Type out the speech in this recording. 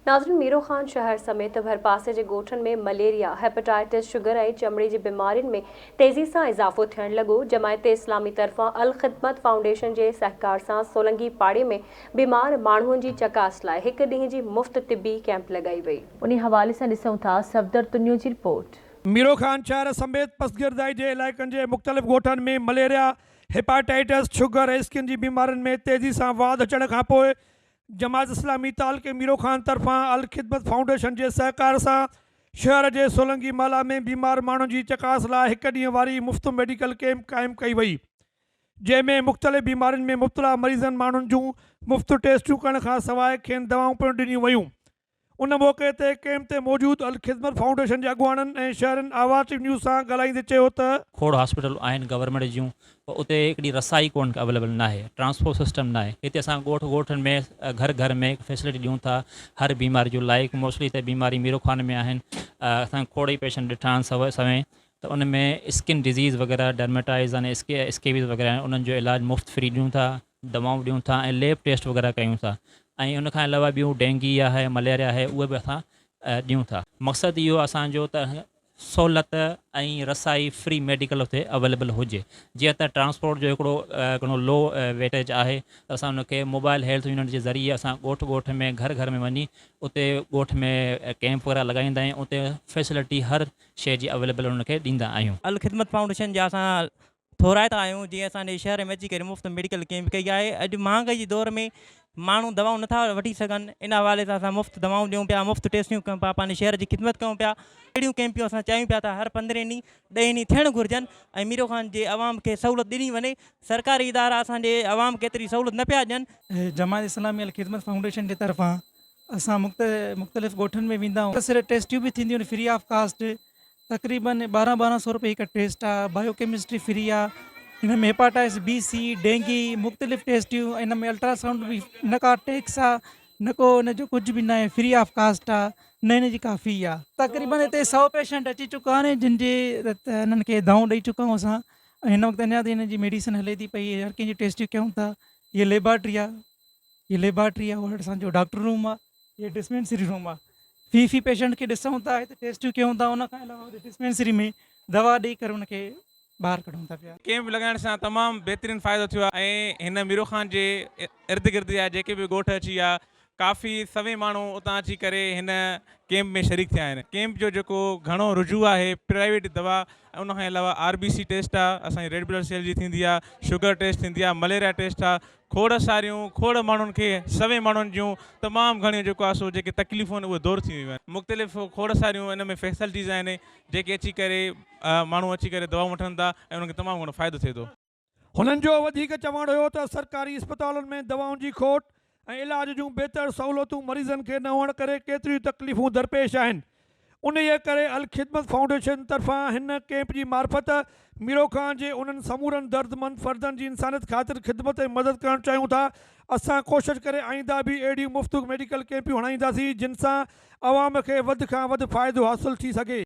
नाज़रीन, मीरो ख़ान शहर समेत भरपासे जे ॻोठनि में मलेरिया, हेपेटाइटिस, शुगर ऐं चमड़ी जी बीमारियुनि में तेज़ी सां इज़ाफ़ो थियण लॻो। जमायत इस्लामी तरफ़ां अल ख़िदमत फाउंडेशन जे सहकार सां सोलंगी पाड़े में बीमार माण्हुनि जी चकास लाइ हिक ॾींहं जी मुफ़्त तिबी कैंप लॻाई वई। उन हवाले सां ॾिसूं था सफ़दर तुनियो जी रिपोर्ट। मीरो ख़ान शहर समेत पसगिरदाई जे इलाइक़नि जे मुख़्तलिफ़ ॻोठनि में मलेरिया, हेपाटाइटिस, शुगर ऐं स्किन जी बीमारियुनि में तेज़ी सां वाध अचण खां पोइ जमात इस्लामी तालके मीरो ख़ान तरफ़ां अल ख़िदमत फाउंडेशन जे सहकार सां शहर जे सोलंगी माला में बीमार माण्हुनि जी चकास लाइ हिक ॾींहं वारी मुफ़्त मेडिकल कैंप क़ाइमु कई वई, जंहिंमें मुख़्तलिफ़ बीमारियुनि में मुब्तला मरीज़नि माण्हुनि जूं मुफ़्त टेस्टूं करण खां सवाइ खेनि दवाऊं पिणु ॾिनियूं वयूं। उन मौक़े ते कैंप ते मौजूदु अल ख़िदमत फाउंडेशन जे अॻुवाणनि ऐं शहरनि आवाज़ न्यूज़ सां ॻाल्हाईंदे चयो त खोड़ हॉस्पिटल आहिनि गवर्नमेंट जूं, उते हिकिड़ी रसाई कोन अवेलेबल न आहे, ट्रांसपोर्ट सिस्टम न आहे। हिते असां ॻोठनि में घर घर में फैसिलिटी ॾियूं था हर बीमारी जो लाइक मोस्टली त बीमारी मीरो ख़ान में आहिनि। असां खोड़ ई पेशेंट ॾिठा आहिनि सवें त उन में स्किन डिज़ीज़ वग़ैरह, डर्मेटाइज़ आहिनि, स्केबीज़ वग़ैरह आहिनि, उन्हनि जो इलाजु मुफ़्त फ्री ॾियूं था, दवाऊं ॾियूं था ऐं लैब टेस्ट वग़ैरह कयूं था। ऐं उन खां अलावा ॿियूं डेंगी आहे, मलेरिया आहे, उहे बि असां ॾियूं था। मक़सदु इहो असांजो त सहूलियत ऐं रसाई फ्री मेडिकल उते अवेलेबल हुजे। जीअं त ट्रांसपोर्ट जो हिकिड़ो लो वेटेज आहे त असां उनखे मोबाइल हेल्थ यूनिट जे ज़रिए असां ॻोठ में घर घर में वञी उते ॻोठ में कैंप वग़ैरह लॻाईंदा आहियूं, उते फैसिलिटी हर शइ जी अवेलेबल उनखे ॾींदा आहियूं। अल ख़िदमत फाउंडेशन जा असां थोराइता आहियूं, जीअं असांजे शहर में अची करे मुफ़्त मेडिकल कैंप कई आहे। अॼु महांगाई जे दौर में माण्हू दवाऊं नथा वठी सघनि, इन हवाले सां असां मुफ़्त दवाऊं ॾियूं पिया, मुफ़्त टेस्टियूं कयूं पिया, पंहिंजे शहर जी ख़िदमत कयूं पिया। अहिड़ियूं कैंपियूं असां चाहियूं पिया था हर 15 ॾींहं 10 ॾींहं थियणु घुरिजनि ऐं मीरो ख़ान जे अवाम खे सहूलियत ॾिनी वञे। सरकारी इदारा असांजे अवाम खे एतिरी सहूलियत न पिया ॾियनि। जमात इस्लामी अल ख़िदमत फाउंडेशन जे तरफ़ां असां मुख़्तलिफ़ ॻोठनि में वेंदा आहियूं। सिर्फ़ु टेस्टियूं बि थींदियूं आहिनि फ्री ऑफ कास्ट, तक़रीबन 1200 रुपए हिकु टेस्ट आहे। बायोकेमिस्ट्री फ्री आहे, हिन में हेपाटाइटिस बी, सी, डेंगी, मुख़्तलिफ़ टेस्टियूं, इन में अल्ट्रासाउंड बि न का टैक्स आहे, न को इन जो कुझु बि न आहे, फ्री ऑफ कास्ट आहे, न इन जी का फ़ी आहे। तक़रीबन हिते 100 पेशेंट अची चुका आहिनि जिन जे हिननि खे दवाऊं ॾेई चुका आहियूं असां। हिन वक़्तु अञा ताईं हिन जी मेडिसिन हले थी पई, हर कंहिंजी टेस्टियूं कयूं था। हीअ लेबॉर्ट्री आहे, उहा असांजो डॉक्टर रूम आहे, हीअ डिस्पेंसरी रूम आहे। फ़ी पेशेंट खे ॾिसूं था, हिते टेस्टियूं कयूं था, उन खां अलावा डिस्पेंसरी में दवा ॾेई करे उनखे ॿाहिरि कढूं था पिया। कैंप लॻाइण सां तमामु बहितरीनु फ़ाइदो थियो आहे ऐं हिन मीरो ख़ान जे इर्द गिर्द जा जेके बि ॻोठ अची विया, काफ़ी सभई माण्हू उतां अची करे हिन कैंप में शरीक थिया आहिनि। कैंप जो जेको घणो रुझू आहे प्राइवेट दवा ऐं उनखां अलावा RBC टेस्ट आहे, असांजी रेड ब्लड सेल जी थींदी आहे, शुगर टेस्ट थींदी आहे, मलेरिया टेस्ट आहे। खोड़ माण्हुनि खे सभई माण्हुनि जूं तमामु घणियूं जेको आहे सो जेके तकलीफ़ूं आहिनि उहे दूरि थी वियूं आहिनि। मुख़्तलिफ़ खोड़ सारियूं इन में फैसिलिटीज़ आहिनि जेके अची करे माण्हू अची करे दवाऊं वठनि था ऐं उनखे तमामु घणो फ़ाइदो थिए थो। हुननि जो वधीक चवणु हुयो त सरकारी अस्पतालुनि में दवाउनि जी खोट ऐं इलाज जूं बहितर सहूलियतूं मरीज़नि खे न हुअण करे केतिरियूं तकलीफ़ूं दरपेश आहिनि। उन जे करे अल ख़िदमत फाउंडेशन तरफ़ां हिन कैंप जी मार्फत मीरो ख़ान जे उन्हनि समूरनि दर्दमंद फ़र्दनि जी इंसानियत ख़ातिर ख़िदमत ऐं मदद करणु चाहियूं था। असां कोशिशि करे आईंदा बि अहिड़ियूं मुफ़्त मेडिकल कैंपियूं हणाईंदासीं जिन सां अवाम खे वधि खां वधि फ़ाइदो हासिलु थी सघे।